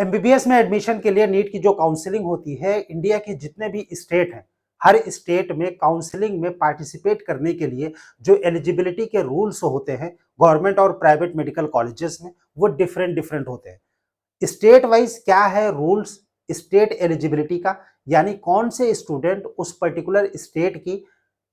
MBBS में admission के लिए नीट की जो काउंसलिंग होती है, इंडिया के जितने भी स्टेट हैं, हर स्टेट में काउंसलिंग में पार्टिसिपेट करने के लिए जो एलिजिबिलिटी के रूल्स होते हैं गवर्नमेंट और प्राइवेट मेडिकल कॉलेजेस में, वो डिफरेंट डिफरेंट होते हैं। स्टेट वाइज क्या है रूल्स स्टेट एलिजिबिलिटी का, यानी कौन से स्टूडेंट उस पर्टिकुलर स्टेट की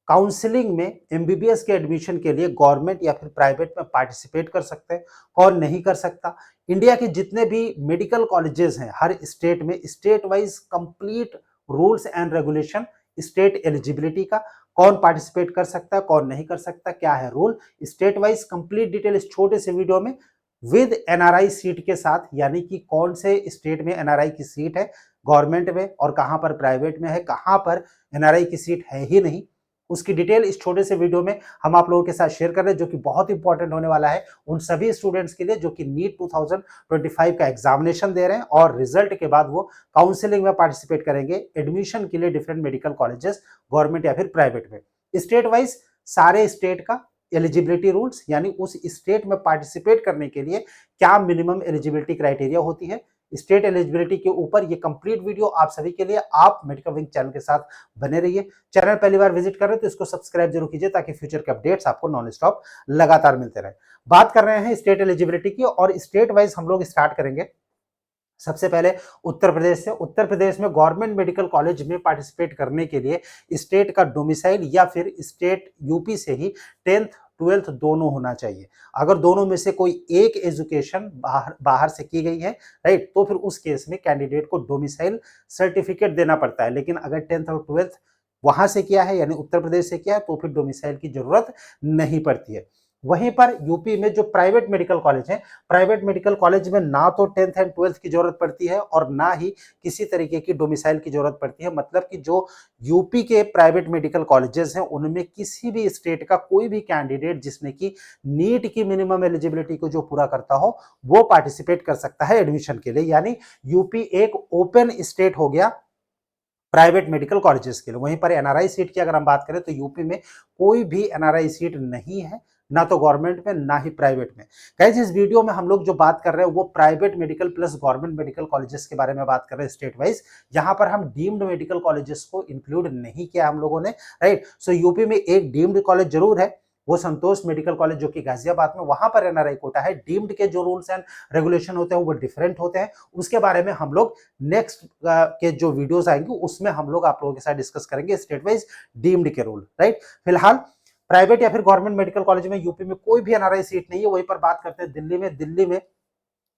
काउंसलिंग में एमबीबीएस के एडमिशन के लिए गवर्नमेंट या फिर प्राइवेट में पार्टिसिपेट कर सकते हैं, कौन नहीं कर सकता। इंडिया के जितने भी मेडिकल कॉलेजेस हैं हर स्टेट में state wise complete rules and regulation, state eligibility का, कौन पार्टिसिपेट कर सकता है कौन नहीं कर सकता, क्या है rule, state wise complete detail इस छोटे से वीडियो में विद एनआरआई सीट के साथ, यानी कि कौन से स्टेट में एनआरआई की सीट है गवर्नमेंट में और कहां पर प्राइवेट में है, कहां पर एनआरआई की सीट है ही नहीं, उसकी डिटेल इस छोटे से वीडियो में हम आप लोगों के साथ शेयर कर रहे हैं, जो कि बहुत इंपॉर्टेंट होने वाला है उन सभी स्टूडेंट्स के लिए जो कि नीट 2025 का एग्जामिनेशन दे रहे हैं और रिजल्ट के बाद वो काउंसलिंग में पार्टिसिपेट करेंगे एडमिशन के लिए डिफरेंट मेडिकल कॉलेजेस, गवर्नमेंट या फिर प्राइवेट में। स्टेट वाइज सारे स्टेट का एलिजिबिलिटी रूल्स, यानी उस स्टेट में पार्टिसिपेट करने के लिए क्या मिनिमम एलिजिबिलिटी क्राइटेरिया होती है, स्टेट एलिजिबिलिटी के ऊपर ये कंप्लीट वीडियो आप सभी के लिए। आप मेडिकल विंग चैनल के साथ बने रहिए। चैनल पहली बार विजिट कर रहे हैं तो इसको सब्सक्राइब जरूर कीजिए ताकि फ्यूचर के अपडेट्स आपको नॉन स्टॉप लगातार मिलते रहे। बात कर रहे हैं स्टेट एलिजिबिलिटी की और स्टेट वाइज हम लोग स्टार्ट करेंगे। सबसे पहले उत्तर प्रदेश से। उत्तर प्रदेश में गवर्नमेंट मेडिकल कॉलेज में पार्टिसिपेट करने के लिए स्टेट का डोमिसाइल या फिर स्टेट यूपी से ही 10th 12th दोनों होना चाहिए। अगर दोनों में से कोई एक एजुकेशन बाहर से की गई है, राइट, तो फिर उस केस में कैंडिडेट को डोमिसाइल सर्टिफिकेट देना पड़ता है। लेकिन अगर 10th और 12th वहां से किया है यानी उत्तर प्रदेश से किया है तो फिर डोमिसाइल की जरूरत नहीं पड़ती है। वहीं पर यूपी में जो प्राइवेट मेडिकल कॉलेज है, प्राइवेट मेडिकल कॉलेज में ना तो 10th एंड 12th की जरूरत पड़ती है और ना ही किसी तरीके की डोमिसाइल की जरूरत पड़ती है। मतलब कि जो यूपी के प्राइवेट मेडिकल कॉलेजेस हैं उनमें किसी भी स्टेट का कोई भी कैंडिडेट जिसने की नीट की मिनिमम एलिजिबिलिटी को जो पूरा करता हो वो पार्टिसिपेट कर सकता है एडमिशन के लिए। यानी यूपी एक ओपन स्टेट हो गया प्राइवेट मेडिकल कॉलेजेस के लिए। वहीं पर एनआरआई सीट की अगर हम बात करें तो यूपी में कोई भी एनआरआई सीट नहीं है, ना तो गवर्नमेंट में ना ही प्राइवेट में। गाइस इस वीडियो में हम लोग जो बात कर रहे हैं वो private medical plus government medical colleges के बारे में बात कर रहे हैं स्टेट वाइज। यहाँ पर हम डीम्ड मेडिकल कॉलेजेस को इंक्लूड नहीं किया हम लोगों ने, राइट। सो यूपी में एक डीम्ड कॉलेज जरूर है, वो संतोष मेडिकल कॉलेज जो कि गाजियाबाद में, वहां पर एनआरआई कोटा है। डीम्ड के जो रूल्स एंड रेगुलेशन होते हैं वो डिफरेंट होते हैं, उसके बारे में हम लोग नेक्स्ट के जो वीडियोस आएंगे उसमें हम लोग आप लोगों के साथ डिस्कस करेंगे स्टेट वाइज डीम्ड के रूल, राइट। फिलहाल प्राइवेट या फिर गवर्नमेंट मेडिकल कॉलेज में यूपी में कोई भी एनआरआई सीट नहीं है। वहीं पर बात करते हैं दिल्ली में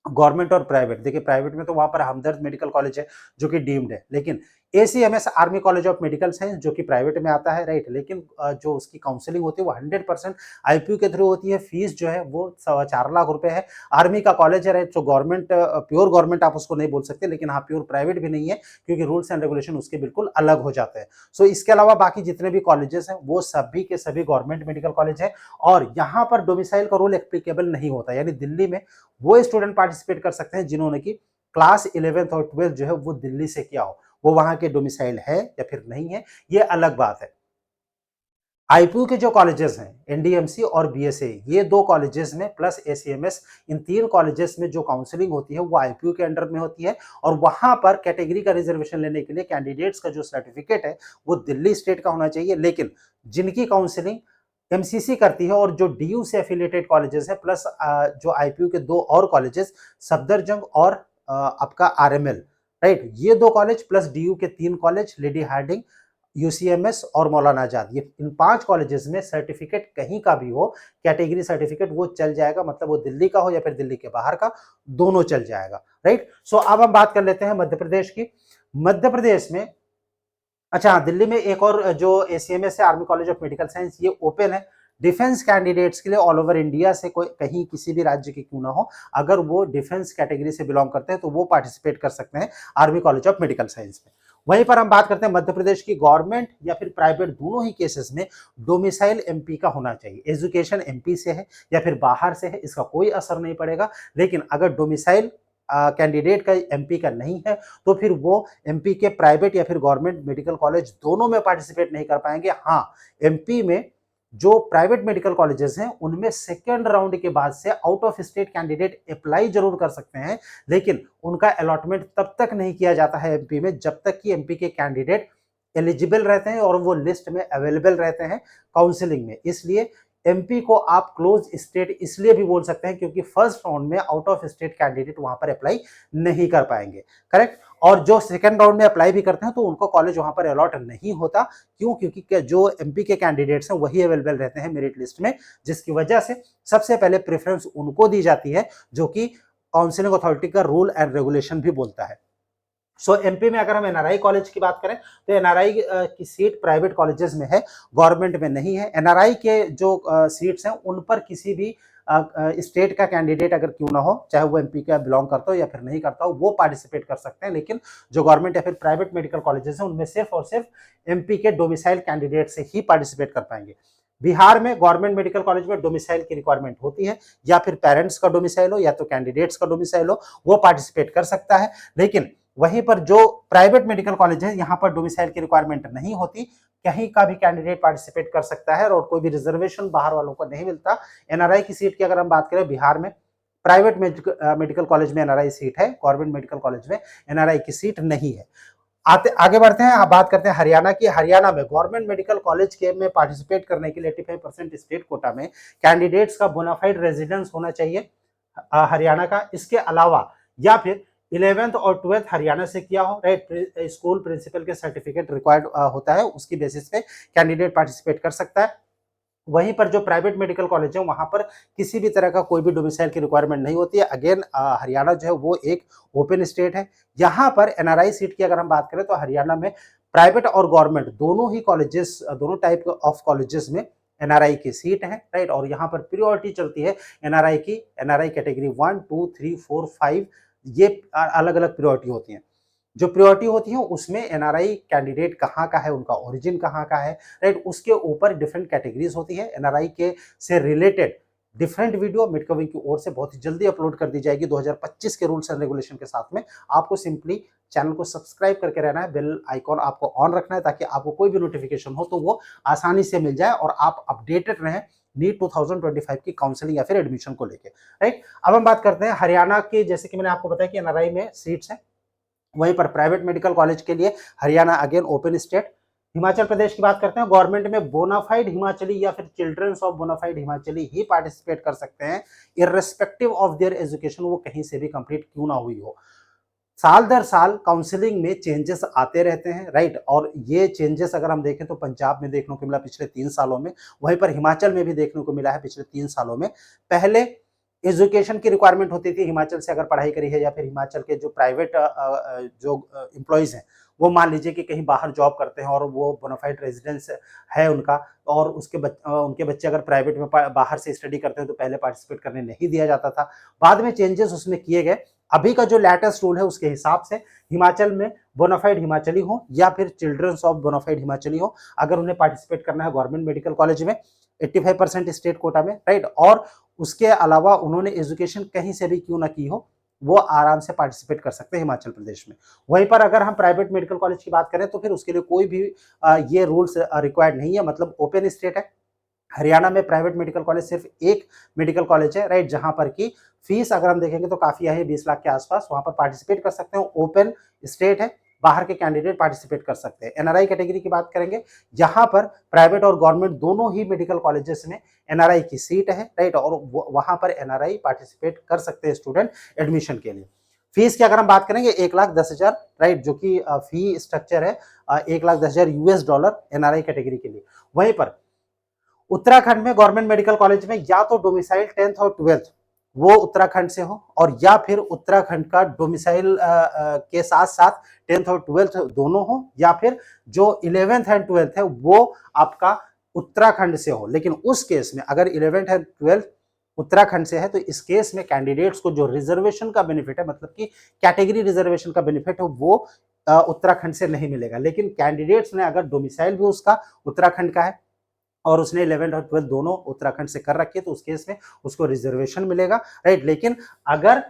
गवर्नमेंट और प्राइवेट। देखिए प्राइवेट में तो वहां पर हमदर्द मेडिकल कॉलेज है जो कि डीम्ड है, लेकिन ACMS army college of medical science जो कि प्राइवेट में आता है, राइट। लेकिन जो उसकी काउंसलिंग होती है वो 100% आईपीयू के थ्रू होती है। फीस जो है वो 4.25 लाख है। आर्मी का कॉलेज है, राइट। तो गवर्नमेंट प्योर गवर्नमेंट आप उसको नहीं बोल सकते, लेकिन हाँ प्योर प्राइवेट भी नहीं है क्योंकि रूल्स एंड रेगुलेशन उसके बिल्कुल अलग हो जाते हैं। सो इसके अलावा बाकी जितने भी कॉलेजेस हैं वो सभी के सभी गवर्नमेंट मेडिकल कॉलेज है और यहाँ पर डोमिसाइल का रूल एप्लीकेबल नहीं होता। यानी दिल्ली में वो स्टूडेंट पार्टिसिपेट कर सकते हैं जिन्होंने की क्लास 11th और 12th जो है वो दिल्ली से किया हो। वो वहां के डोमिसाइल है या फिर नहीं है ये अलग बात है। आईपीयू के जो कॉलेजेस हैं एनडीएमसी और बीएसए, ये दो कॉलेजेस में प्लस एसीएमएस, इन तीन कॉलेजेस में जो काउंसलिंग होती है वो आईपीयू के अंडर में होती है और वहां पर कैटेगरी का रिजर्वेशन लेने के लिए कैंडिडेट्स का जो सर्टिफिकेट है वो दिल्ली स्टेट का होना चाहिए। लेकिन जिनकी काउंसलिंग एमसीसी करती है और जो डीयू से एफिलिएटेड कॉलेजेस है प्लस जो आईपीयू के दो और कॉलेजेस सफदरजंग और आपका आरएमएल, राइट, ये दो कॉलेज प्लस डीयू के तीन कॉलेज लेडी हार्डिंग, यूसीएमएस और मौलाना आजाद, ये इन 5 कॉलेजेस में सर्टिफिकेट कहीं का भी हो, कैटेगरी सर्टिफिकेट वो चल जाएगा। मतलब वो दिल्ली का हो या फिर दिल्ली के बाहर का, दोनों चल जाएगा, राइट। सो अब हम बात कर लेते हैं मध्य प्रदेश की। मध्य प्रदेश में अच्छा हाँ, दिल्ली में एक और जो एसीएमएस है army college of medical science, ये ओपन है डिफेंस कैंडिडेट्स के लिए। ऑल ओवर इंडिया से कोई कहीं किसी भी राज्य के क्यों ना हो, अगर वो डिफेंस कैटेगरी से बिलोंग करते हैं तो वो पार्टिसिपेट कर सकते हैं army college of medical science में। वहीं पर हम बात करते हैं मध्य प्रदेश की, गवर्नमेंट या फिर प्राइवेट दोनों ही केसेस में डोमिसाइल एमपी का होना चाहिए। एजुकेशन एमपी से है या फिर बाहर से है इसका कोई असर नहीं पड़ेगा, लेकिन अगर डोमिसाइल कैंडिडेट का एमपी का नहीं है तो फिर वो एमपी के प्राइवेट या फिर गवर्नमेंट मेडिकल कॉलेज दोनों में पार्टिसिपेट नहीं कर पाएंगे। हाँ, एमपी में जो प्राइवेट मेडिकल कॉलेजेस हैं उनमें सेकेंड राउंड के बाद से out of state candidate apply जरूर कर सकते हैं, लेकिन उनका अलॉटमेंट तब तक नहीं किया जाता है एमपी में जब तक कि एमपी के कैंडिडेट एलिजिबल रहते हैं और वो लिस्ट में अवेलेबल रहते हैं काउंसलिंग में। इसलिए एमपी को आप क्लोज स्टेट इसलिए भी बोल सकते हैं क्योंकि फर्स्ट राउंड में आउट ऑफ स्टेट कैंडिडेट वहां पर अप्लाई नहीं कर पाएंगे, करेक्ट। और जो सेकंड राउंड में अप्लाई भी करते हैं तो उनको कॉलेज वहां पर अलॉट नहीं होता, क्यों? क्योंकि जो एमपी के कैंडिडेट्स हैं वही अवेलेबल रहते हैं मेरिट लिस्ट में, जिसकी वजह से सबसे पहले प्रेफरेंस उनको दी जाती है, जो कि काउंसलिंग अथॉरिटी का रूल एंड रेगुलेशन भी बोलता है। सो एमपी में अगर हम एनआरआई कॉलेज की बात करें तो एनआरआई की सीट प्राइवेट कॉलेजेस में है, गवर्नमेंट में नहीं है। एनआरआई के जो सीट्स हैं उन पर किसी भी स्टेट का कैंडिडेट अगर क्यों ना हो, चाहे वो एमपी का बिलोंग करता हो या फिर नहीं करता हो, वो पार्टिसिपेट कर सकते हैं। लेकिन जो गवर्नमेंट या फिर प्राइवेट मेडिकल कॉलेजेस हैं उनमें सिर्फ और सिर्फ एमपी के डोमिसाइल कैंडिडेट से ही पार्टिसिपेट कर पाएंगे। बिहार में गवर्नमेंट मेडिकल कॉलेज में डोमिसाइल की रिक्वायरमेंट होती है, या फिर पेरेंट्स का डोमिसाइल हो या तो कैंडिडेट्स का डोमिसाइल हो, वो पार्टिसिपेट कर सकता है। लेकिन वहीं पर जो प्राइवेट मेडिकल कॉलेज है यहाँ पर डोमिसाइल की रिक्वायरमेंट नहीं होती, कहीं का भी कैंडिडेट पार्टिसिपेट कर सकता है और कोई भी रिजर्वेशन बाहर वालों को नहीं मिलता। एनआरआई की सीट की अगर हम बात करें, बिहार में प्राइवेट मेडिकल कॉलेज में एनआरआई सीट है, गवर्नमेंट मेडिकल कॉलेज में एनआरआई की सीट नहीं है। आगे बढ़ते हैं, बात करते हैं हरियाणा की। हरियाणा में गवर्नमेंट मेडिकल कॉलेज के में पार्टिसिपेट करने के लिए 85% स्टेट कोटा में कैंडिडेट्स का बोनाफाइड रेजिडेंस होना चाहिए हरियाणा का। इसके अलावा या फिर 11th और 12th हरियाणा से किया हो, राइट, स्कूल प्रिंसिपल के सर्टिफिकेट रिक्वायर्ड होता है, उसकी बेसिस पे कैंडिडेट पार्टिसिपेट कर सकता है। वहीं पर जो प्राइवेट मेडिकल कॉलेज है वहां पर किसी भी तरह का कोई भी डोमिसाइल की रिक्वायरमेंट नहीं होती है। अगेन हरियाणा जो है वो एक ओपन स्टेट है। यहाँ पर एनआरआई सीट की अगर हम बात करें तो हरियाणा में प्राइवेट और गवर्नमेंट दोनों ही कॉलेजेस, दोनों टाइप ऑफ कॉलेजेस में एनआरआई की सीट है, राइट। और यहाँ पर प्रियोरिटी चलती है एनआरआई की, एनआरआई कैटेगरी 1, 2, 3, 4, 5, ये अलग अलग प्रियोरिटी होती हैं। जो प्रियोरिटी होती है उसमें एनआरआई कैंडिडेट कहाँ का है, उनका ओरिजिन कहाँ का है, राइट, उसके ऊपर डिफरेंट कैटेगरीज होती है। एनआरआई के से रिलेटेड डिफरेंट वीडियो मिडकविंग की ओर से बहुत ही जल्दी अपलोड कर दी जाएगी 2025 के रूल्स एंड रेगुलेशन के साथ में। आपको सिंपली चैनल को सब्सक्राइब करके रहना है, बेल आइकॉन आपको ऑन रखना है ताकि आपको कोई भी नोटिफिकेशन हो तो वो आसानी से मिल जाए और आप अपडेटेड रहें नीट 2025 की काउंसलिंग या फिर एडमिशन को लेकर, राइट। अब हम बात करते हैं हरियाणा की। जैसे कि मैंने आपको बताया कि एनआरआई में सीट्स हैं, वहीं पर प्राइवेट मेडिकल कॉलेज के लिए Haryana again open state. Himachal Pradesh की बात करते हैं, गवर्नमेंट में बोनाफाइड हिमाचली या फिर चिल्ड्रंस ऑफ बोनाफाइड हिमाचली ही पार्टिसिपेट कर सकते हैं, इररेस्पेक्टिव ऑफ देयर एजुकेशन, वो कहीं से भी कंप्लीट क्यों ना हुई हो। साल दर साल काउंसलिंग में चेंजेस आते रहते हैं, राइट। और ये चेंजेस अगर हम देखें तो पंजाब में देखने को मिला पिछले 3 सालों में, वहीं पर हिमाचल में भी देखने को मिला है पिछले 3 सालों में। पहले एजुकेशन की रिक्वायरमेंट होती थी, हिमाचल से अगर पढ़ाई करी है या फिर हिमाचल के जो प्राइवेट जो एम्प्लॉयज हैं वो मान लीजिए कि कहीं बाहर जॉब करते हैं और वो बोनाफाइड रेजिडेंस है उनका, और उनके बच्चे अगर प्राइवेट में बाहर से स्टडी करते हैं तो पहले पार्टिसिपेट करने नहीं दिया जाता था। बाद में चेंजेस उसमें किए गए। अभी का जो लेटेस्ट रूल है उसके हिसाब से हिमाचल में बोनाफाइड हिमाचली हो या फिर चिल्ड्रंस ऑफ बोनाफाइड हिमाचली हो, अगर उन्हें पार्टिसिपेट करना है गवर्नमेंट मेडिकल कॉलेज में 85% स्टेट कोटा में, राइट, और उसके अलावा उन्होंने एजुकेशन कहीं से भी क्यों ना की हो, वो आराम से पार्टिसिपेट कर सकते हैं हिमाचल प्रदेश में। वहीं पर अगर हम प्राइवेट मेडिकल कॉलेज की बात करें तो फिर उसके लिए कोई भी ये रूल्स रिक्वायर्ड नहीं है, मतलब ओपन स्टेट है। हरियाणा में प्राइवेट मेडिकल कॉलेज सिर्फ एक मेडिकल कॉलेज है, राइट, जहां पर की फीस अगर हम देखेंगे तो काफी है 20 लाख के आसपास, वहां पर पार्टिसिपेट कर सकते हैं। ओपन स्टेट है, बाहर के कैंडिडेट पार्टिसिपेट कर सकते हैं। एनआरआई कैटेगरी की बात करेंगे, यहाँ पर प्राइवेट और गवर्नमेंट दोनों ही मेडिकल कॉलेजेस में एनआरआई की सीट है, राइट, और वहां पर एनआरआई पार्टिसिपेट कर सकते हैं स्टूडेंट एडमिशन के लिए। फीस की अगर हम बात करेंगे 1,10,000, राइट, जो कि फी स्ट्रक्चर है $1,10,000 एनआरआई कैटेगरी के लिए। वहीं पर उत्तराखंड में गवर्नमेंट मेडिकल कॉलेज में या तो डोमिसाइल 10th और 12th वो उत्तराखंड से हो, और या फिर उत्तराखंड का डोमिसाइल के साथ साथ 10th और 12th दोनों हो, या फिर जो 11th एंड 12th है वो आपका उत्तराखंड से हो। लेकिन उस केस में अगर 11th एंड 12th उत्तराखंड से है तो इस केस में कैंडिडेट्स को जो रिजर्वेशन का बेनिफिट है, मतलब कि कैटेगरी रिजर्वेशन का बेनिफिट है, वो उत्तराखंड से नहीं मिलेगा। लेकिन कैंडिडेट्स ने अगर डोमिसाइल भी उसका उत्तराखंड का है और उसने 11th और 12th दोनों उत्तराखंड से कर रखी है तो उस केस में उसको रिजर्वेशन मिलेगा, राइट। लेकिन अगर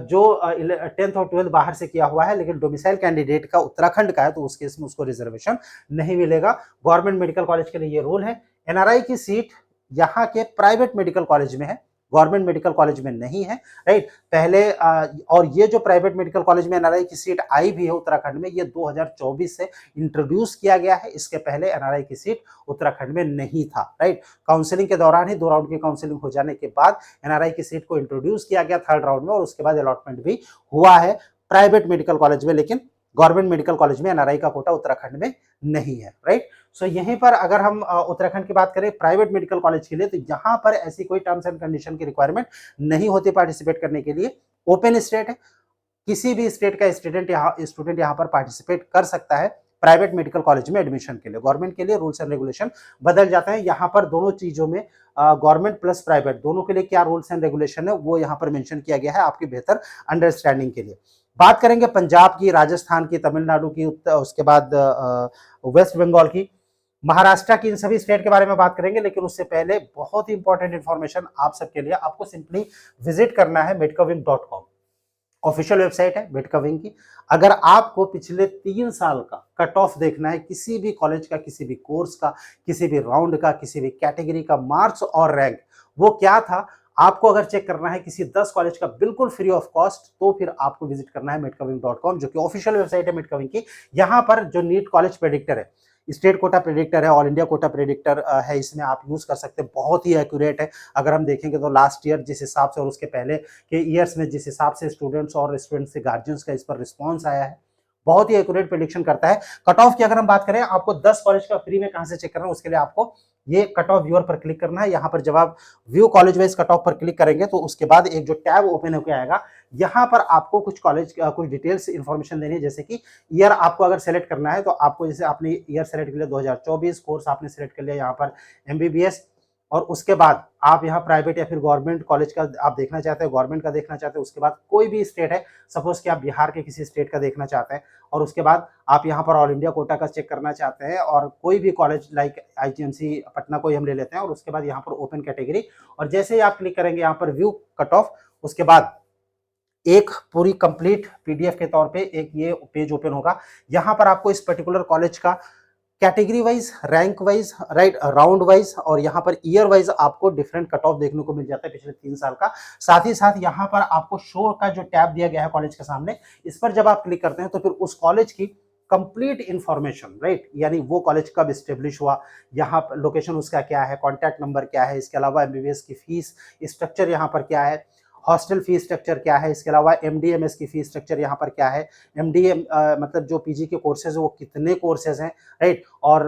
जो 10th और 12th बाहर से किया हुआ है लेकिन डोमिसाइल कैंडिडेट का उत्तराखंड का है तो उस केस में उसको रिजर्वेशन नहीं मिलेगा। गवर्नमेंट मेडिकल कॉलेज के लिए ये रूल है। एनआरआई की सीट यहाँ के प्राइवेट मेडिकल कॉलेज में है, गवर्नमेंट मेडिकल कॉलेज में नहीं है, राइट। पहले और ये जो प्राइवेट मेडिकल कॉलेज में एनआरआई की सीट आई भी है उत्तराखंड में, ये 2024 से इंट्रोड्यूस किया गया है। इसके पहले एनआरआई की सीट उत्तराखंड में नहीं था, राइट। काउंसलिंग के दौरान ही 2 राउंड की काउंसलिंग हो जाने के बाद एनआरआई की सीट को इंट्रोड्यूस किया गया 3rd राउंड में, और उसके बाद अलॉटमेंट भी हुआ है प्राइवेट मेडिकल कॉलेज में, लेकिन गवर्नमेंट मेडिकल कॉलेज में एनआरआई का कोटा उत्तराखंड में नहीं है, राइट। सो यहीं पर अगर हम उत्तराखंड की बात करें प्राइवेट मेडिकल कॉलेज के लिए, तो यहाँ पर ऐसी कोई टर्म्स एंड कंडीशन की रिक्वायरमेंट नहीं होती पार्टिसिपेट करने के लिए। ओपन स्टेट है, किसी भी स्टेट का स्टूडेंट यहाँ पर पार्टिसिपेट कर सकता है प्राइवेट मेडिकल कॉलेज में एडमिशन के लिए। गवर्नमेंट के लिए रूल्स एंड रेगुलेशन बदल जाते हैं। यहाँ पर दोनों चीजों में गवर्नमेंट प्लस प्राइवेट दोनों के लिए क्या रूल्स एंड रेगुलेशन है वो यहाँ पर मेंशन किया गया है आपकी बेहतर अंडरस्टैंडिंग के लिए। बात करेंगे पंजाब की, राजस्थान की, तमिलनाडु की, उसके बाद वेस्ट बंगाल की, महाराष्ट्र की, इन सभी स्टेट के बारे में बात करेंगे। लेकिन उससे पहले बहुत ही इंपॉर्टेंट इंफॉर्मेशन आप सबके लिए, आपको सिंपली विजिट करना है medcavic.com, ऑफिशियल वेबसाइट है मेडकाविंग की। अगर आपको पिछले 3 साल का कट ऑफ देखना है किसी भी कॉलेज का, किसी भी कोर्स का, किसी भी राउंड का, किसी भी कैटेगरी का मार्क्स और रैंक वो क्या था, आपको अगर चेक करना है किसी 10 कॉलेज का बिल्कुल फ्री ऑफ कॉस्ट, तो फिर आपको विजिट करना है medcavic.com, जो कि ऑफिशियल वेबसाइट है मेडकाविंग की। यहाँ पर जो नीट कॉलेज प्रेडिक्टर है, स्टेट कोटा प्रेडिक्टर है, ऑल इंडिया कोटा प्रेडिक्टर है, इसमें आप यूज कर सकते हैं, बहुत ही एक्यूरेट है। अगर हम देखेंगे तो लास्ट ईयर जिस हिसाब से और उसके पहले के ईयर्स में जिस हिसाब से स्टूडेंट्स और स्टूडेंट्स से गार्जियंस का इस पर रिस्पॉन्स आया है, बहुत ही एक्यूरेट प्रेडिक्शन करता है। कट ऑफ की अगर हम बात करें, आपको 10 कॉलेज का फ्री में कहां से चेक करना है, उसके लिए आपको ये कट ऑफ व्यूअर पर क्लिक करना है। यहाँ पर जब आप view college wise cut off पर क्लिक करेंगे तो उसके बाद एक जो टैब ओपन होकर आएगा, यहाँ पर आपको कुछ कॉलेज कुछ डिटेल्स इंफॉर्मेशन देनी है, जैसे कि ईयर आपको अगर सेलेक्ट करना है तो आपको, जैसे आपने ईयर सेलेक्ट कर लिया 2024, कोर्स आपने सेलेक्ट कर लिया यहाँ पर एमबीबीएस, और उसके बाद आप यहाँ प्राइवेट या फिर गवर्नमेंट कॉलेज का आप देखना चाहते हैं, गवर्नमेंट का देखना चाहते हैं, उसके बाद कोई भी स्टेट है, सपोज कि आप बिहार के किसी स्टेट का देखना चाहते हैं, और उसके बाद आप यहाँ पर ऑल इंडिया कोटा का चेक करना चाहते हैं, और कोई भी कॉलेज लाइक आईजीएमसी पटना को ही हम ले लेते हैं, और उसके बाद यहाँ पर ओपन कैटेगरी, और जैसे ही आप क्लिक करेंगे यहाँ पर व्यू कट ऑफ, उसके बाद एक पूरी कंप्लीट पीडीएफ के तौर पे एक ये पेज ओपन होगा। यहाँ पर आपको इस पर्टिकुलर कॉलेज का category wise, rank wise, right, round wise और यहाँ पर ईयर वाइज आपको डिफरेंट कट ऑफ देखने को मिल जाता है पिछले 3 साल का। साथ ही साथ यहाँ पर आपको शो का जो टैब दिया गया है कॉलेज के सामने, इस पर जब आप क्लिक करते हैं तो फिर उस कॉलेज की कंप्लीट इंफॉर्मेशन, राइट, यानी वो कॉलेज कब स्टेब्लिश हुआ, यहाँ पर लोकेशन उसका क्या है, कॉन्टैक्ट नंबर क्या है, इसके अलावा एमबीबीएस की फीस स्ट्रक्चर यहाँ पर क्या है, हॉस्टल फीस स्ट्रक्चर क्या है, इसके अलावा एमडीएमएस की फीस स्ट्रक्चर यहाँ पर क्या है, एमडीएम मतलब जो पीजी के कोर्सेज है वो कितने कोर्सेज हैं, राइट, और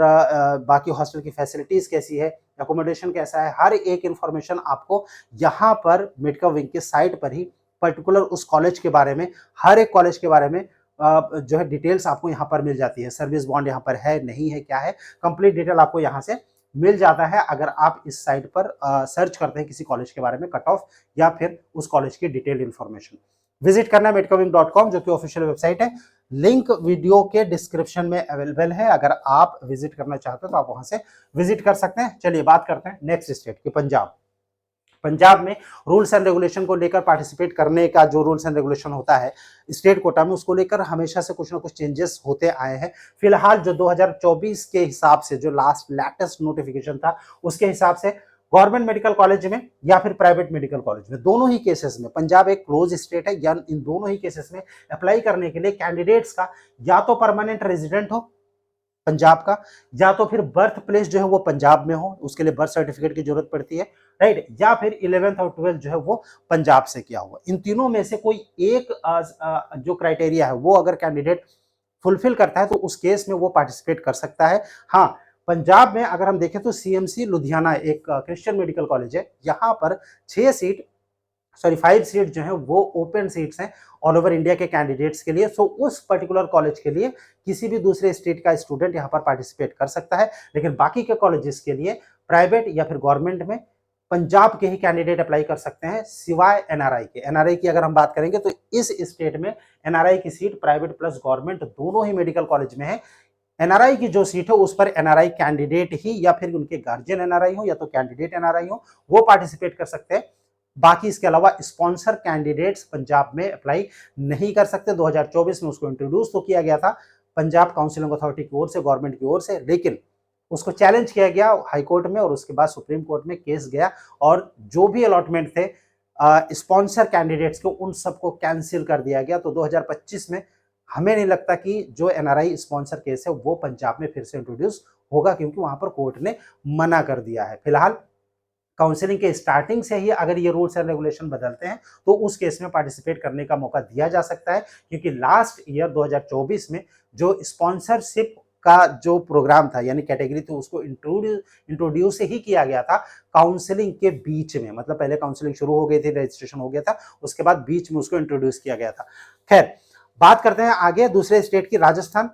बाकी हॉस्टल की फैसिलिटीज कैसी है, अकोमोडेशन कैसा है, हर एक इंफॉर्मेशन आपको यहाँ पर मेडकाविंग के साइट पर ही पर्टिकुलर उस कॉलेज के बारे में, हर एक कॉलेज के बारे में जो है डिटेल्स आपको यहाँ पर मिल जाती है। सर्विस बॉन्ड यहाँ पर है नहीं है, क्या है, कंप्लीट डिटेल आपको यहाँ से मिल जाता है अगर आप इस साइट पर सर्च करते हैं किसी कॉलेज के बारे में कट ऑफ या फिर उस कॉलेज की डिटेल इंफॉर्मेशन। विजिट करना है medcavic.com, जो कि ऑफिशियल वेबसाइट है। लिंक वीडियो के डिस्क्रिप्शन में अवेलेबल है, अगर आप विजिट करना चाहते हो तो आप वहां से विजिट कर सकते हैं। चलिए बात करते हैं नेक्स्ट स्टेट की, पंजाब। पंजाब में रूल्स एंड रेगुलेशन को लेकर, पार्टिसिपेट करने का जो रूल्स एंड रेगुलेशन होता है स्टेट कोटा में, उसको लेकर हमेशा से कुछ ना कुछ चेंजेस होते आए हैं। फिलहाल जो 2024 के हिसाब से जो लेटेस्ट नोटिफिकेशन था उसके हिसाब से गवर्नमेंट मेडिकल कॉलेज में या फिर प्राइवेट मेडिकल कॉलेज में, दोनों ही केसेस में, पंजाब एक क्लोज स्टेट है, या इन दोनों ही केसेस में अप्लाई करने के लिए कैंडिडेट्स का या तो परमानेंट रेजिडेंट हो पंजाब का, या तो फिर बर्थ प्लेस जो है वो पंजाब में हो, उसके लिए बर्थ सर्टिफिकेट की जरूरत पड़ती है, राइट, या फिर 11th और 12th जो है वो पंजाब से किया हुआ। इन तीनों में से कोई एक जो क्राइटेरिया है वो अगर कैंडिडेट फुलफिल करता है तो उस केस में वो पार्टिसिपेट कर सकता है। हाँ, पंजाब में अगर हम देखें तो सीएमसी लुधियाना एक क्रिश्चियन मेडिकल कॉलेज है, यहाँ पर 5 सीट जो है वो ओपन सीट्स हैं ऑल ओवर इंडिया के कैंडिडेट्स के लिए। सो उस पर्टिकुलर कॉलेज के लिए किसी भी दूसरे स्टेट का स्टूडेंट यहाँ पर पार्टिसिपेट कर सकता है, लेकिन बाकी के कॉलेजेस के लिए प्राइवेट या फिर गवर्नमेंट में पंजाब के ही कैंडिडेट अप्लाई कर सकते हैं, सिवाय एनआरआई के। एनआरआई की अगर हम बात करेंगे तो इस स्टेट में एनआरआई की सीट प्राइवेट प्लस गवर्नमेंट दोनों ही मेडिकल कॉलेज में है। एनआरआई की जो सीट है उस पर एनआरआई कैंडिडेट ही या फिर उनके गार्जियन एनआरआई हो या तो कैंडिडेट एनआरआई हो वो पार्टिसिपेट कर सकते हैं। बाकी इसके अलावा स्पॉन्सर कैंडिडेट्स पंजाब में अप्लाई नहीं कर सकते। 2024 में उसको इंट्रोड्यूस तो किया गया था पंजाब काउंसिलिंग अथॉरिटी की ओर से, गवर्नमेंट की ओर से, लेकिन उसको चैलेंज किया गया हाई कोर्ट में और उसके बाद सुप्रीम कोर्ट में केस गया और जो भी अलॉटमेंट थे स्पॉन्सर कैंडिडेट्स को उन सबको कैंसिल कर दिया गया। तो 2025 में हमें नहीं लगता कि जो एनआरआई स्पॉन्सर केस है वो पंजाब में फिर से इंट्रोड्यूस होगा, क्योंकि वहां पर कोर्ट ने मना कर दिया है। फिलहाल काउंसलिंग के स्टार्टिंग से ही अगर ये रूल्स एंड रेगुलेशन बदलते हैं तो उस केस में पार्टिसिपेट करने का मौका दिया जा सकता है, क्योंकि लास्ट ईयर 2024 में जो स्पॉन्सरशिप का जो प्रोग्राम था यानी कैटेगरी थी उसको इंट्रोड्यूस ही किया गया था काउंसलिंग के बीच में। मतलब पहले काउंसलिंग शुरू हो गई थी, रजिस्ट्रेशन हो गया था, उसके बाद बीच में उसको इंट्रोड्यूस किया गया था। खैर, बात करते हैं आगे दूसरे स्टेट की, राजस्थान।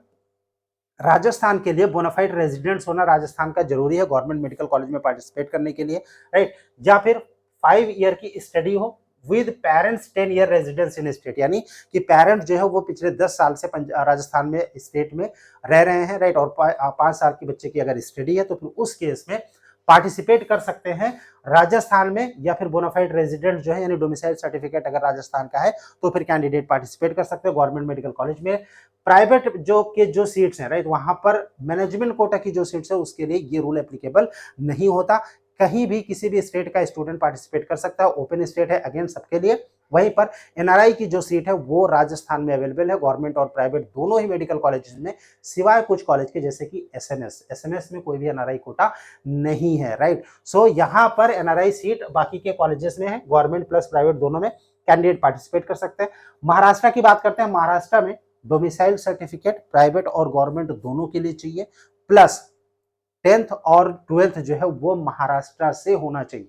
राजस्थान के लिए बोनाफाइड रेजिडेंट्स होना राजस्थान का जरूरी है गवर्नमेंट मेडिकल कॉलेज में पार्टिसिपेट करने के लिए, राइट। या फिर 5 ईयर की स्टडी हो with parents 10 year residence in state, यानी कि पेरेंट्स जो है वो पिछले 10 साल से राजस्थान में स्टेट में रह रहे हैं, राइट। और 5 साल की बच्चे की अगर स्टडी है तो फिर उस केस में पार्टिसिपेट कर सकते हैं राजस्थान में। या फिर बोनाफाइड रेजिडेंट जो है यानी डोमिसाइल सर्टिफिकेट अगर राजस्थान का है तो फिर कैंडिडेट पार्टिसिपेट कर सकते हैं गवर्नमेंट मेडिकल कॉलेज में। प्राइवेट जो सीट्स हैं, राइट, वहां पर मैनेजमेंट कोटा की जो सीट्स है उसके लिए ये रूल एप्लीकेबल नहीं होता। कहीं भी किसी भी स्टेट का स्टूडेंट पार्टिसिपेट कर सकता है, ओपन स्टेट है अगेन सबके लिए। वहीं पर एनआरआई की जो सीट है वो राजस्थान में अवेलेबल है गवर्नमेंट और प्राइवेट दोनों ही मेडिकल कॉलेजेस में, सिवाय कुछ कॉलेज के जैसे कि एसएमएस में कोई भी एनआरआई कोटा नहीं है, राइट। सो यहाँ पर एनआरआई सीट बाकी के कॉलेजेस में है, गवर्नमेंट प्लस प्राइवेट दोनों में कैंडिडेट पार्टिसिपेट कर सकते हैं। महाराष्ट्र की बात करते हैं, महाराष्ट्र में डोमिसाइल सर्टिफिकेट प्राइवेट और गवर्नमेंट दोनों के लिए चाहिए, प्लस 10th और 12th जो है वो महाराष्ट्र से होना चाहिए।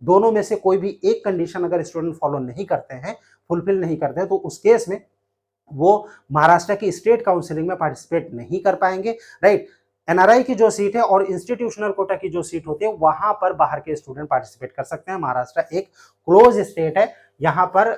दोनों में से कोई भी एक कंडीशन अगर स्टूडेंट फॉलो नहीं करते हैं, फुलफिल नहीं करते हैं, तो उस केस में वो महाराष्ट्र की स्टेट काउंसिलिंग में पार्टिसिपेट नहीं कर पाएंगे, राइट। एनआरआई की जो सीट है और इंस्टीट्यूशनल कोटा की जो सीट होती है वहां पर बाहर के स्टूडेंट पार्टिसिपेट कर सकते हैं। महाराष्ट्र एक क्लोज स्टेट है यहाँ पर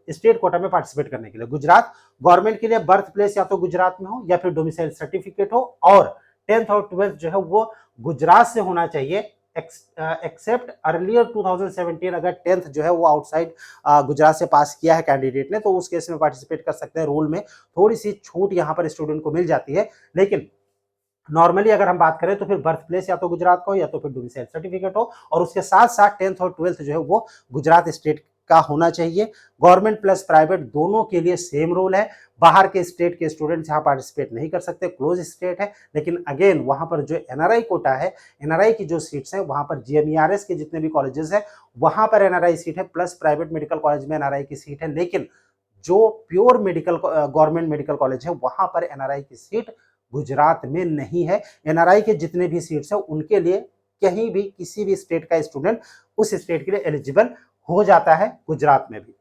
स्टेट कोटा में पार्टिसिपेट करने के लिए। गुजरात, गवर्नमेंट के लिए बर्थ प्लेस या तो गुजरात में हो या फिर डोमिसाइल सर्टिफिकेट हो, और 10th और 12th जो है वो गुजरात से होना चाहिए, एक्सेप्ट अर्लियर 2017 अगर 10th जो है वो आउटसाइड गुजरात से पास किया है कैंडिडेट ने, तो उस केस में पार्टिसिपेट कर सकते हैं। रूल में थोड़ी सी छूट यहाँ पर स्टूडेंट को मिल जाती है, लेकिन नॉर्मली अगर हम बात करें तो फिर बर्थ प्लेस या तो गुजरात का हो या तो फिर डोमिसाइल सर्टिफिकेट हो, और उसके साथ साथ 10th और 12th जो है वो गुजरात स्टेट का होना चाहिए। गवर्नमेंट प्लस प्राइवेट दोनों के लिए सेम रूल है, बाहर के स्टेट के स्टूडेंट्स यहाँ पार्टिसिपेट नहीं कर सकते, क्लोज स्टेट है। लेकिन अगेन वहां पर जो एनआरआई कोटा है, एनआरआई की जो सीट्स हैं वहां पर जीएमईआरएस के जितने भी कॉलेजेस हैं वहां पर एनआरआई सीट है, प्लस प्राइवेट मेडिकल कॉलेज में एनआरआई की सीट है। लेकिन जो pure medical government medical college है वहां पर एनआरआई की सीट गुजरात में नहीं है। एनआरआई के जितने भी सीट्स हैं उनके लिए कहीं भी किसी भी स्टेट का स्टूडेंट उस स्टेट के लिए एलिजिबल हो जाता है, गुजरात में भी।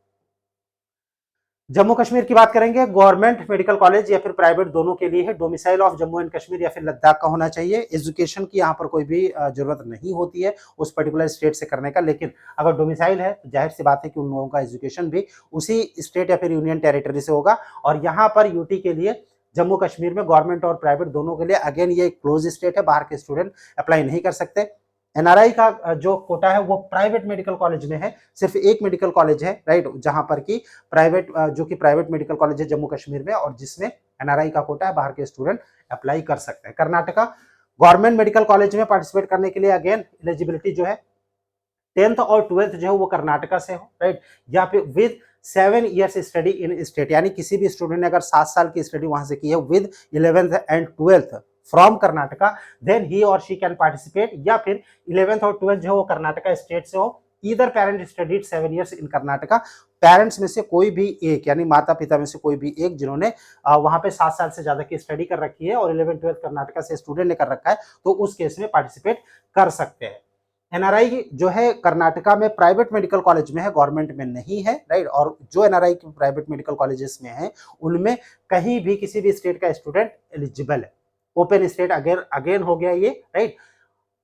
जम्मू कश्मीर की बात करेंगे, गवर्नमेंट मेडिकल कॉलेज या फिर प्राइवेट दोनों के लिए है, domicile of Jammu and Kashmir या फिर लद्दाख का होना चाहिए। एजुकेशन की यहाँ पर कोई भी जरूरत नहीं होती है उस पर्टिकुलर स्टेट से करने का, लेकिन अगर डोमिसाइल है तो जाहिर सी बात है कि उन लोगों का एजुकेशन भी उसी स्टेट या फिर यूनियन टेरिटरी से होगा। और यहाँ पर यूटी के लिए, जम्मू कश्मीर में गवर्नमेंट और प्राइवेट दोनों के लिए अगेन ये क्लोज स्टेट है, बाहर के स्टूडेंट अप्लाई नहीं कर सकते। एनआरआई का जो कोटा है वो प्राइवेट मेडिकल कॉलेज में है, सिर्फ एक मेडिकल कॉलेज है, राइट, जहां पर की प्राइवेट जो कि प्राइवेट मेडिकल कॉलेज है जम्मू कश्मीर में, और जिसमें एनआरआई का कोटा है, बाहर के स्टूडेंट अप्लाई कर सकते हैं। कर्नाटका, गवर्नमेंट मेडिकल कॉलेज में पार्टिसिपेट करने के लिए अगेन एलिजिबिलिटी जो है 10th और 12th जो है वो कर्नाटका से हो, राइट, या फिर with 7 years study in state, यानी किसी भी स्टूडेंट ने अगर 7 साल की स्टडी वहां से की है with 11th and 12th from Karnataka, then he or she can participate. या फिर 11th और 12th जो है वो कर्नाटका स्टेट से हो, either parent studied 7 years in Karnataka, parents में से कोई भी एक यानी माता पिता में से कोई भी एक जिन्होंने वहां पे 7 साल से ज्यादा की स्टडी कर रखी है और 11th 12th कर्नाटका से स्टूडेंट ने कर रखा है, तो उस केस में पार्टिसिपेट कर सकते हैं। एनआरआई जो है कर्नाटका में प्राइवेट मेडिकल कॉलेज में है, गवर्नमेंट में नहीं है, राइट। और जो एनआरआई प्राइवेट मेडिकल कॉलेजेस में है उनमें कहीं भी किसी भी स्टेट का स्टूडेंट एलिजिबल है, ओपन स्टेट अगेन हो गया ये, राइट।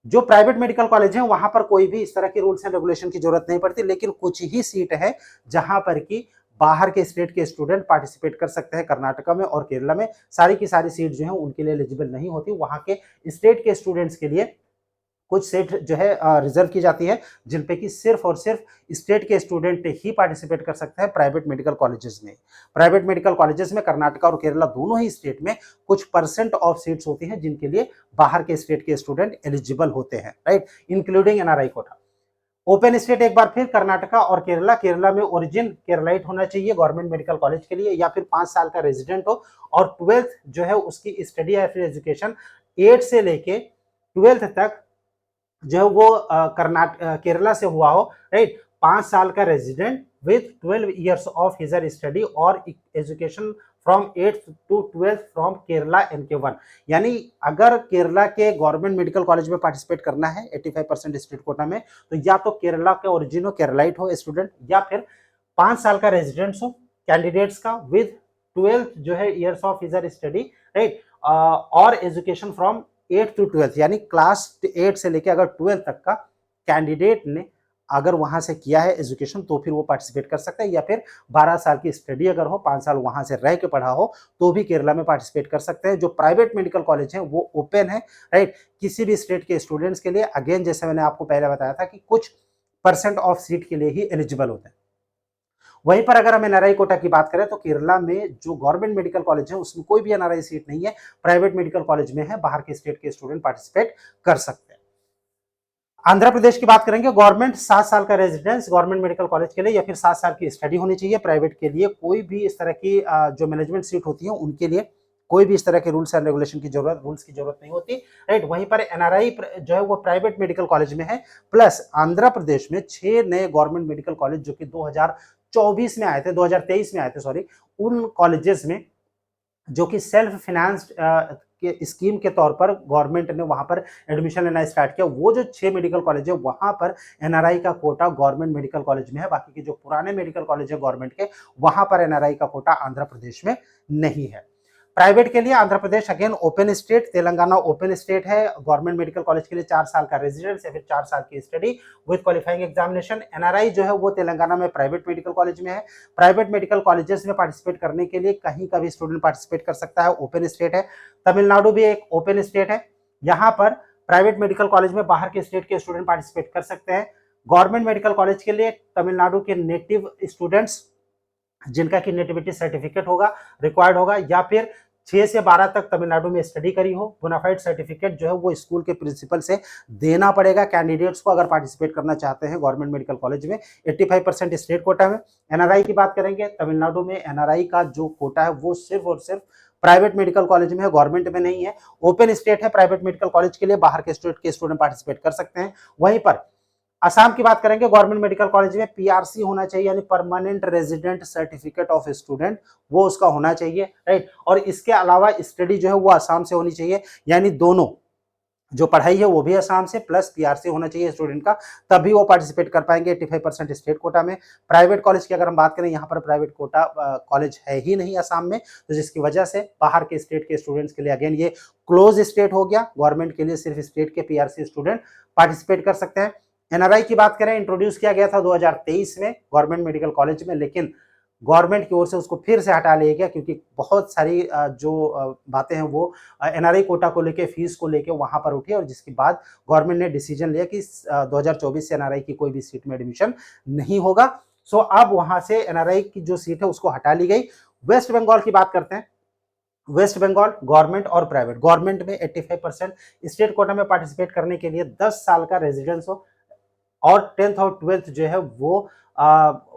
जो प्राइवेट मेडिकल कॉलेज है वहां पर कोई भी इस तरह के रूल्स एंड रेगुलेशन की जरूरत नहीं पड़ती, लेकिन कुछ ही सीट है जहां पर की बाहर के स्टेट के स्टूडेंट पार्टिसिपेट कर सकते हैं। कर्नाटका में और केरला में सारी की सारी सीट जो है उनके लिए एलिजिबल नहीं होती, वहां के स्टेट के स्टूडेंट्स के लिए कुछ सीट जो है रिजर्व की जाती है, जिन पे कि सिर्फ और सिर्फ स्टेट के स्टूडेंट ही पार्टिसिपेट कर सकते हैं प्राइवेट मेडिकल कॉलेजेस में। प्राइवेट मेडिकल कॉलेजेस में कर्नाटका और केरला दोनों ही स्टेट में कुछ परसेंट ऑफ सीट्स होती हैं जिनके लिए बाहर के स्टेट के स्टूडेंट एलिजिबल होते हैं, right, including NRI quota. Open state एक बार फिर कर्नाटका और केरला। केरला में ओरिजिन केरलाइट होना चाहिए गवर्नमेंट मेडिकल कॉलेज के लिए, या फिर 5 साल का रेजिडेंट हो, और 12th जो है उसकी स्टडी या फिर एजुकेशन 8 से लेके 12th तक जो है वो केरला से हुआ हो, राइट। 5 साल का resident with 12 years of higher study और education from 8th to 12th फ्रॉम केरला NK1। यानी अगर केरला के गवर्नमेंट मेडिकल कॉलेज में पार्टिसिपेट करना है 85% स्टेट कोटा में, तो या तो केरला के ओरिजिनो केरलाइट हो स्टूडेंट, या फिर 5 साल का रेजिडेंट्स हो कैंडिडेट्स का विद 12th जो है years of higher study, right, और education from 8th to 12th, यानी क्लास 8 से लेके अगर 12th तक का कैंडिडेट ने अगर वहां से किया है एजुकेशन तो फिर वो पार्टिसिपेट कर सकता है, या फिर 12 साल की स्टडी अगर हो, 5 साल वहां से रह के पढ़ा हो, तो भी केरला में पार्टिसिपेट कर सकते हैं। जो प्राइवेट मेडिकल कॉलेज है वो ओपन है, राइट, किसी भी स्टेट के स्टूडेंट्स के लिए। अगेन जैसे मैंने आपको पहले बताया था कि कुछ परसेंट ऑफ सीट के लिए ही एलिजिबल होते हैं। वहीं पर अगर हम एनआरआई कोटा की बात करें तो केरला में जो गवर्नमेंट मेडिकल कॉलेज है उसमें कोई भी एनआरआई सीट नहीं है, प्राइवेट मेडिकल कॉलेज में है, बाहर के स्टेट के स्टूडेंट पार्टिसिपेट कर सकते हैं। आंध्र प्रदेश की बात करेंगे, गवर्नमेंट 7 साल का रेजिडेंस गवर्नमेंट मेडिकल कॉलेज के लिए या फिर 7 साल की स्टडी होनी चाहिए। प्राइवेट के लिए कोई भी इस तरह की जो मैनेजमेंट सीट होती है उनके लिए कोई भी इस तरह के रूल्स की जरूरत नहीं होती, राइट। वहीं पर एनआरआई जो है वो प्राइवेट मेडिकल कॉलेज में है। प्लस आंध्र प्रदेश में 6 नए गवर्नमेंट मेडिकल कॉलेज जो कि 2024 में आए थे, 2023 में आए थे, सॉरी, उन कॉलेजेस में जो कि सेल्फ फाइनेंस्ड के स्कीम के तौर पर गवर्नमेंट ने वहां पर एडमिशन लेना स्टार्ट किया। वो जो 6 मेडिकल कॉलेज है वहां पर एनआरआई का कोटा गवर्नमेंट मेडिकल कॉलेज में है। बाकी के जो पुराने मेडिकल कॉलेज है गवर्नमेंट के, वहां पर एनआरआई का कोटा आंध्र प्रदेश में नहीं है। प्राइवेट के लिए Andhra Pradesh again open state, Telangana open state है। गवर्नमेंट मेडिकल कॉलेज के लिए 4 साल का रेजिडेंस या फिर 4 साल की study with qualifying examination. NRI जो है वो तेलंगाना में प्राइवेट मेडिकल कॉलेज में है। प्राइवेट मेडिकल कॉलेजेस में पार्टिसिपेट करने के लिए कहीं का भी स्टूडेंट पार्टिसिपेट कर सकता है, ओपन स्टेट है। तमिलनाडु भी एक ओपन स्टेट है, यहाँ पर प्राइवेट मेडिकल कॉलेज में बाहर के स्टेट के स्टूडेंट पार्टिसिपेट कर सकते हैं। गवर्नमेंट मेडिकल कॉलेज के लिए तमिलनाडु के नेटिव स्टूडेंट्स जिनका कि नेटिविटी सर्टिफिकेट होगा, रिक्वायर्ड होगा, या फिर 6 से 12 तक तमिलनाडु में स्टडी करी हो, बोनाफाइड सर्टिफिकेट जो है वो स्कूल के प्रिंसिपल से देना पड़ेगा कैंडिडेट्स को अगर पार्टिसिपेट करना चाहते हैं गवर्नमेंट मेडिकल कॉलेज में। 85% स्टेट कोटा में। एनआरआई की बात करेंगे, तमिलनाडु में एनआरआई का जो कोटा है वो सिर्फ और सिर्फ प्राइवेट मेडिकल कॉलेज में है, गवर्नमेंट में नहीं है। ओपन स्टेट है प्राइवेट मेडिकल कॉलेज के लिए, बाहर के स्टेट के स्टूडेंट पार्टिसिपेट कर सकते हैं। वहीं पर असम की बात करेंगे, गवर्नमेंट मेडिकल कॉलेज में पीआरसी होना चाहिए, यानी permanent resident certificate of student, वो उसका होना चाहिए, राइट। और इसके अलावा स्टडी जो है वो असम से होनी चाहिए, यानी दोनों जो पढ़ाई है वो भी असम से प्लस पीआरसी होना चाहिए स्टूडेंट का, तभी वो पार्टिसिपेट कर पाएंगे 85% स्टेट कोटा में। प्राइवेट कॉलेज की अगर हम बात करें, यहाँ पर प्राइवेट कोटा कॉलेज है ही नहीं असम में, तो जिसकी वजह से बाहर के स्टेट के स्टूडेंट्स के लिए अगेन ये क्लोज स्टेट हो गया। गवर्नमेंट के लिए सिर्फ स्टेट के पीआरसी स्टूडेंट पार्टिसिपेट कर सकते हैं। एनआरआई की बात करें, इंट्रोड्यूस किया गया था 2023 में गवर्नमेंट मेडिकल कॉलेज में, लेकिन गवर्नमेंट की ओर से उसको फिर से हटा लिया गया क्योंकि बहुत सारी जो बातें हैं वो एनआरआई कोटा को लेके, फीस को लेके वहां पर उठी, और जिसके बाद गवर्नमेंट ने डिसीजन लिया कि 2024 से एनआरआई की कोई भी सीट में एडमिशन नहीं होगा। सो अब वहां से एनआरआई की जो सीट है उसको हटा ली गई। वेस्ट बंगाल की बात करते हैं। वेस्ट बंगाल गवर्नमेंट और प्राइवेट, गवर्नमेंट में 85% स्टेट कोटा में पार्टिसिपेट करने के लिए 10 साल का रेजिडेंस हो और 10th और 12th जो है वो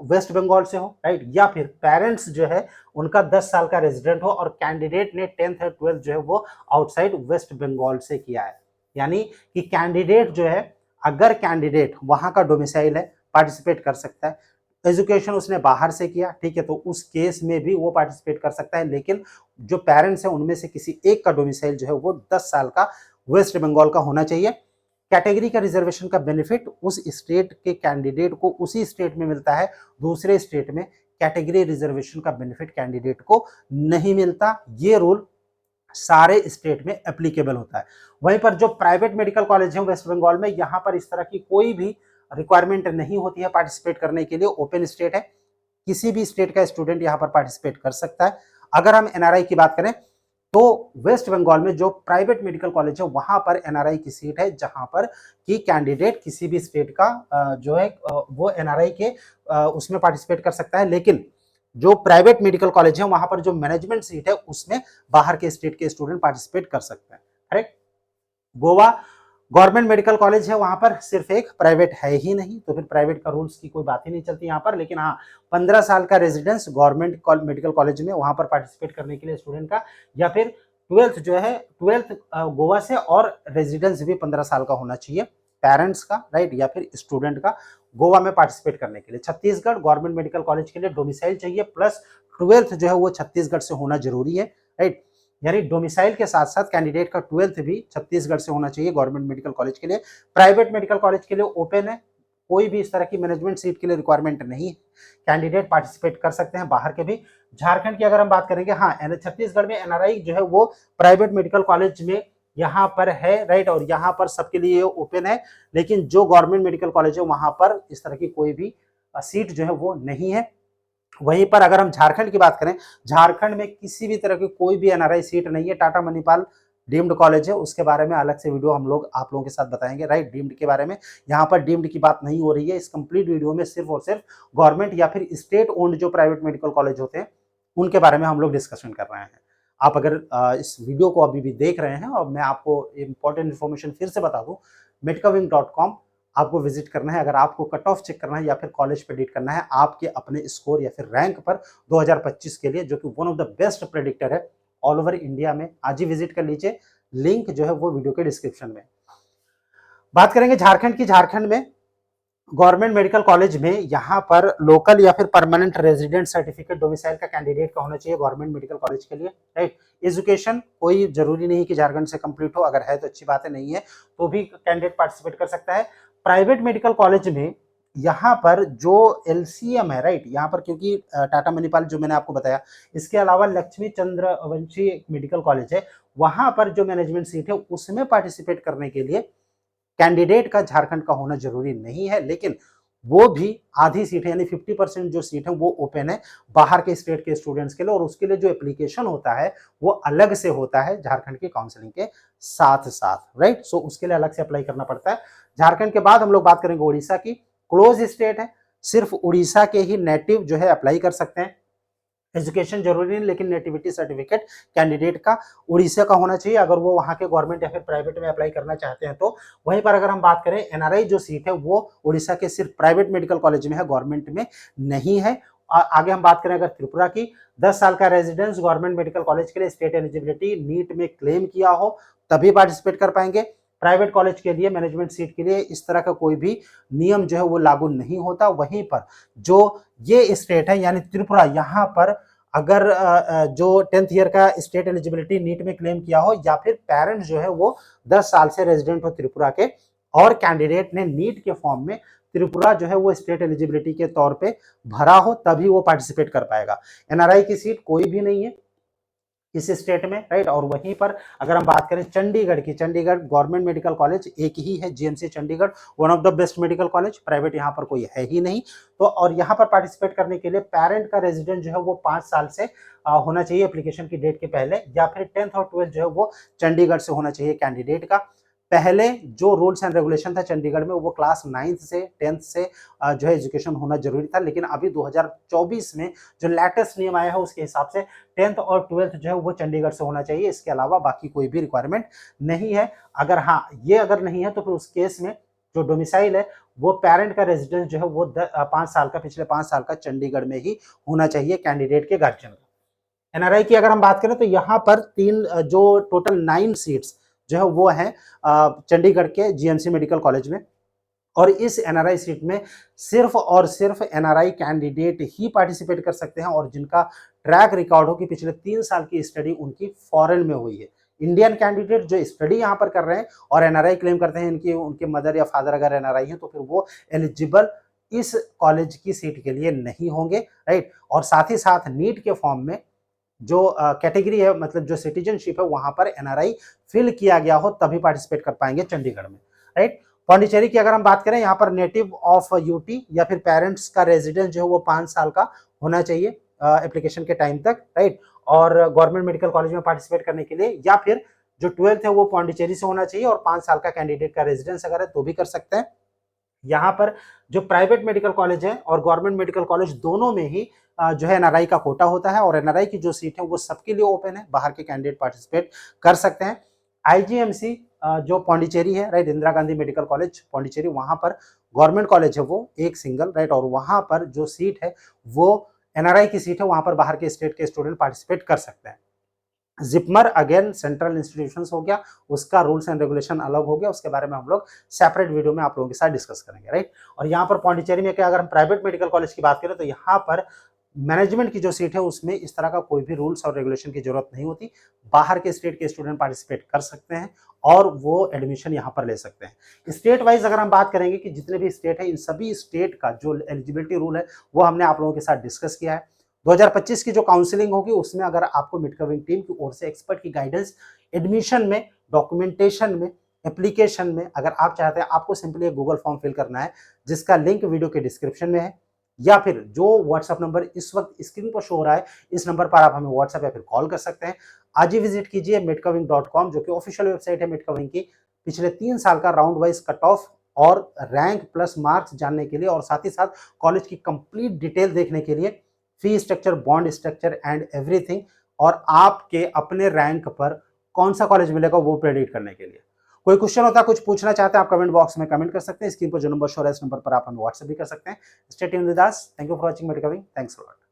वेस्ट बंगाल से हो, राइट, या फिर पेरेंट्स जो है उनका 10 साल का रेजिडेंट हो और कैंडिडेट ने 10th और 12th जो है वो आउटसाइड वेस्ट बंगाल से किया है। यानी कि कैंडिडेट जो है, अगर कैंडिडेट वहां का डोमिसाइल है, पार्टिसिपेट कर सकता है। एजुकेशन उसने बाहर से किया, ठीक है, तो उस केस में भी वो पार्टिसिपेट कर सकता है, लेकिन जो पेरेंट्स हैं उनमें से किसी एक का डोमिसाइल जो है वो 10 साल का वेस्ट बंगाल का होना चाहिए। कैटेगरी का रिजर्वेशन का बेनिफिट उस स्टेट के कैंडिडेट को उसी स्टेट में मिलता है, दूसरे स्टेट में कैटेगरी रिजर्वेशन का बेनिफिट कैंडिडेट को नहीं मिलता। ये रूल सारे स्टेट में एप्लीकेबल होता है। वहीं पर जो प्राइवेट मेडिकल कॉलेज है वेस्ट बंगाल में, यहां पर इस तरह की कोई भी रिक्वायरमेंट नहीं होती है पार्टिसिपेट करने के लिए, ओपन स्टेट है, किसी भी स्टेट का स्टूडेंट यहां पर पार्टिसिपेट कर सकता है। अगर हम एनआरआई की बात करें तो वेस्ट बंगाल में जो प्राइवेट मेडिकल कॉलेज है वहां पर एनआरआई की सीट है, जहां पर कि कैंडिडेट किसी भी स्टेट का जो है वो एनआरआई के उसमें पार्टिसिपेट कर सकता है। लेकिन जो प्राइवेट मेडिकल कॉलेज है वहां पर जो मैनेजमेंट सीट है उसमें बाहर के स्टेट के स्टूडेंट पार्टिसिपेट कर सकते हैं। Correct. Goa government medical college है, वहां पर सिर्फ एक प्राइवेट है ही नहीं, तो फिर प्राइवेट का रूल्स की कोई बात ही नहीं चलती यहाँ पर। लेकिन हाँ, 15 साल का रेजिडेंस गवर्नमेंट मेडिकल कॉलेज में वहां पर पार्टिसिपेट करने के लिए स्टूडेंट का, या फिर ट्वेल्थ जो है, ट्वेल्थ गोवा से और रेजिडेंस भी 15 साल का होना चाहिए पेरेंट्स का, राइट, या फिर स्टूडेंट का गोवा में पार्टिसिपेट करने के लिए। छत्तीसगढ़ गवर्नमेंट मेडिकल कॉलेज के लिए डोमिसाइल चाहिए प्लस ट्वेल्थ जो है वो छत्तीसगढ़ से होना जरूरी है, राइट। यानी डोमिसाइल के साथ साथ कैंडिडेट का ट्वेल्थ भी छत्तीसगढ़ से होना चाहिए गवर्नमेंट मेडिकल कॉलेज के लिए। प्राइवेट मेडिकल कॉलेज के लिए ओपन है, कोई भी इस तरह की मैनेजमेंट सीट के लिए रिक्वायरमेंट नहीं है, कैंडिडेट पार्टिसिपेट कर सकते हैं बाहर के भी। झारखंड की अगर हम बात करेंगे, हाँ, छत्तीसगढ़ में एनआरआई जो है वो प्राइवेट मेडिकल कॉलेज में यहाँ पर है, राइट, और यहाँ पर सबके लिए ओपन है। लेकिन जो गवर्नमेंट मेडिकल कॉलेज है वहां पर इस तरह की कोई भी सीट जो है वो नहीं है। वहीं पर अगर हम झारखंड की बात करें, झारखंड में किसी भी तरह की कोई भी एनआरआई सीट नहीं है। टाटा मणिपाल डीम्ड कॉलेज है, उसके बारे में अलग से वीडियो हम लोग आप लोगों के साथ बताएंगे, राइट, डीम्ड के बारे में। यहाँ पर डीम्ड की बात नहीं हो रही है, इस कंप्लीट वीडियो में सिर्फ और सिर्फ गवर्नमेंट या फिर स्टेट ओन्ड जो प्राइवेट मेडिकल कॉलेज होते हैं उनके बारे में हम लोग डिस्कशन कर रहे हैं। आप अगर इस वीडियो को अभी भी देख रहे हैं, और मैं आपको इंपॉर्टेंट इन्फॉर्मेशन फिर से बता दूं, medicawing.com आपको विजिट करना है अगर आपको कट ऑफ चेक करना है या फिर कॉलेज प्रेडिक्ट करना है आपके अपने स्कोर या फिर रैंक पर 2025 के लिए, जो कि one of the best predictor है ऑल ओवर इंडिया में। आज ही विजिट कर लीजिए, लिंक जो है वो वीडियो के डिस्क्रिप्शन में। बात करेंगे झारखंड की। झारखंड में गवर्नमेंट मेडिकल कॉलेज में यहाँ पर लोकल या फिर परमानेंट रेजिडेंट सर्टिफिकेट डोमिसाइल का कैंडिडेट का होना चाहिए गवर्नमेंट मेडिकल कॉलेज के लिए, राइट। एजुकेशन कोई जरूरी नहीं कि झारखंड से कंप्लीट हो, अगर है तो अच्छी बात है, नहीं है तो भी कैंडिडेट पार्टिसिपेट कर सकता है। प्राइवेट मेडिकल कॉलेज में यहाँ पर जो एलसीएम है, राइट, यहाँ पर क्योंकि टाटा मणिपाल जो मैंने आपको बताया, इसके अलावा लक्ष्मी चंद्रवंशी मेडिकल कॉलेज है, वहां पर जो मैनेजमेंट सीट है उसमें पार्टिसिपेट करने के लिए कैंडिडेट का झारखंड का होना जरूरी नहीं है। लेकिन वो भी आधी सीट है, यानी 50% जो सीट है वो ओपन है बाहर के स्टेट के स्टूडेंट्स के लिए, और उसके लिए जो एप्लीकेशन होता है वो अलग से होता है झारखंड की काउंसलिंग के साथ साथ, राइट। सो उसके लिए अलग से अप्लाई करना पड़ता है। झारखंड के बाद हम लोग बात करेंगे उड़ीसा की। क्लोज स्टेट है, सिर्फ उड़ीसा के ही नेटिव जो है अप्लाई कर सकते हैं। एजुकेशन जरूरी नहीं, लेकिन नेटिविटी सर्टिफिकेट कैंडिडेट का उड़ीसा का होना चाहिए अगर वो वहां के गवर्नमेंट या फिर प्राइवेट में अप्लाई करना चाहते हैं तो। वहीं पर अगर हम बात करें, एनआरआई जो सीट है वो उड़ीसा के सिर्फ प्राइवेट मेडिकल कॉलेज में है, गवर्नमेंट में नहीं है। आगे हम बात करें अगर त्रिपुरा की, 10 साल का रेजिडेंस गवर्नमेंट मेडिकल कॉलेज के लिए स्टेट एलिजिबिलिटी नीट में क्लेम किया हो तभी पार्टिसिपेट कर पाएंगे। प्राइवेट कॉलेज के लिए मैनेजमेंट सीट के लिए इस तरह का कोई भी नियम जो है वो लागू नहीं होता। वहीं पर जो ये स्टेट है यानी त्रिपुरा, यहाँ पर अगर जो 10th ईयर का स्टेट एलिजिबिलिटी नीट में क्लेम किया हो या फिर पेरेंट्स जो है वो 10 साल से रेजिडेंट हो त्रिपुरा के, और कैंडिडेट ने नीट के फॉर्म में त्रिपुरा जो है वो स्टेट एलिजिबिलिटी के तौर पे भरा हो, तभी वो पार्टिसिपेट कर पाएगा। एनआरआई की सीट कोई भी नहीं है इस स्टेट में, राइट। और वहीं पर अगर हम बात करें चंडीगढ़ की, चंडीगढ़ गवर्नमेंट मेडिकल कॉलेज एक ही है, GMC Chandigarh, one of the best medical college, private यहाँ पर कोई है ही नहीं। तो और यहाँ पर पार्टिसिपेट करने के लिए पेरेंट का रेजिडेंट जो है वो 5 साल से होना चाहिए एप्लीकेशन की डेट के पहले, या फिर 10th और 12th जो है वो चंडीगढ़ से होना चाहिए कैंडिडेट का। पहले जो रूल्स एंड रेगुलेशन था चंडीगढ़ में, वो क्लास 9th से 10th से जो है एजुकेशन होना जरूरी था। लेकिन अभी 2024 में जो लेटेस्ट नियम आया है उसके हिसाब से 10th और 12th जो है वो चंडीगढ़ से होना चाहिए, इसके अलावा बाकी कोई भी रिक्वायरमेंट नहीं है। अगर हाँ ये अगर नहीं है तो फिर उस केस में जो डोमिसाइल है वो पेरेंट का रेजिडेंस जो है वो 5 साल का, पिछले 5 साल का चंडीगढ़ में ही होना चाहिए कैंडिडेट के गार्जियन का। एनआरआई की अगर हम बात करें तो यहाँ पर जो टोटल 9 सीट्स जो है वो है चंडीगढ़ के जीएमसी मेडिकल कॉलेज में, और इस एनआरआई सीट में सिर्फ और सिर्फ एनआरआई कैंडिडेट ही पार्टिसिपेट कर सकते हैं, और जिनका ट्रैक रिकॉर्ड हो कि पिछले 3 साल की स्टडी उनकी फॉरेन में हुई है। इंडियन कैंडिडेट जो स्टडी यहाँ पर कर रहे हैं और एनआरआई क्लेम करते हैं, इनकी उनके मदर या फादर अगर एनआरआई है तो फिर वो एलिजिबल इस कॉलेज की सीट के लिए नहीं होंगे, राइट। और साथ ही साथ नीट के फॉर्म में जो कैटेगरी है, मतलब जो सिटीजनशिप है, वहां पर एनआरआई फिल किया गया हो तभी पार्टिसिपेट कर पाएंगे चंडीगढ़ में, राइट। पांडिचेरी की अगर हम बात करें, यहाँ पर नेटिव ऑफ यूटी या फिर पेरेंट्स का रेजिडेंस जो है वो 5 साल का होना चाहिए एप्लीकेशन के टाइम तक, राइट। और गवर्नमेंट मेडिकल कॉलेज में पार्टिसिपेट करने के लिए, या फिर जो 12th है वो पौंडीचेरी से होना चाहिए और 5 साल का कैंडिडेट का रेजिडेंस अगर है तो भी कर सकते हैं। यहाँ पर जो प्राइवेट मेडिकल कॉलेज है और गवर्नमेंट मेडिकल कॉलेज दोनों में ही जो है एनआरआई का कोटा होता है, और एनआरआई की जो सीट है वो सबके लिए ओपन है, बाहर के कैंडिडेट पार्टिसिपेट कर सकते हैं। आईजीएमसी जो पौंडीचेरी है, right, Indira Gandhi medical college Pondicherry, वहां पर गवर्नमेंट कॉलेज है वो एक सिंगल, राइट, और वहां पर जो सीट है वो एनआरआई की सीट है, वहां पर बाहर के स्टेट के स्टूडेंट पार्टिसिपेट कर सकते हैं। जिपमर अगेन सेंट्रल इंस्टीट्यूशंस हो गया, उसका रूल्स एंड रेगुलेशन अलग हो गया, उसके बारे में हम लोग सेपरेट वीडियो में आप लोगों के साथ डिस्कस करेंगे, राइट। और यहाँ पर पौंडीचेरी में क्या, अगर हम प्राइवेट मेडिकल कॉलेज की बात करें तो यहाँ पर मैनेजमेंट की जो सीट है उसमें इस तरह का कोई भी रूल्स और रेगुलेशन की जरूरत नहीं होती, बाहर के स्टेट के स्टूडेंट पार्टिसिपेट कर सकते हैं और वो एडमिशन यहाँ पर ले सकते हैं। स्टेट वाइज अगर हम बात करेंगे कि जितने भी स्टेट है, इन सभी स्टेट का जो एलिजिबिलिटी रूल है वो हमने आप लोगों के साथ डिस्कस किया है। 2025 की जो काउंसलिंग होगी उसमें अगर आपको मिड कवरिंग टीम की ओर से एक्सपर्ट की गाइडेंस एडमिशन में, डॉक्यूमेंटेशन में, एप्लीकेशन में, अगर आप चाहते हैं आपको सिंपली एक गूगल फॉर्म फिल करना है जिसका लिंक वीडियो के डिस्क्रिप्शन में है, या फिर जो व्हाट्सएप नंबर इस वक्त स्क्रीन पर शो हो रहा है इस नंबर पर आप हमें व्हाट्सएप या फिर कॉल कर सकते हैं। आज ही विजिट कीजिए medcovering.com, जो कि ऑफिशियल वेबसाइट है मिडकवरिंग की। पिछले 3 साल का राउंड वाइज कट ऑफ और रैंक प्लस मार्क्स जानने के लिए और साथ ही साथ कॉलेज की कंप्लीट डिटेल देखने के लिए, fee structure, bond structure and everything, और आपके अपने रैंक पर कौन सा कॉलेज मिलेगा वो प्रेडिक्ट करने के लिए। कोई क्वेश्चन होता है, कुछ पूछना चाहते हैं, आप कमेंट बॉक्स में कमेंट कर सकते हैं। स्क्रीन पर जो नंबर शो है इस नंबर पर आप हमें व्हाट्सएप भी कर सकते हैं। Stay tuned with us. Thank you for watching Medicwing. Thanks a lot.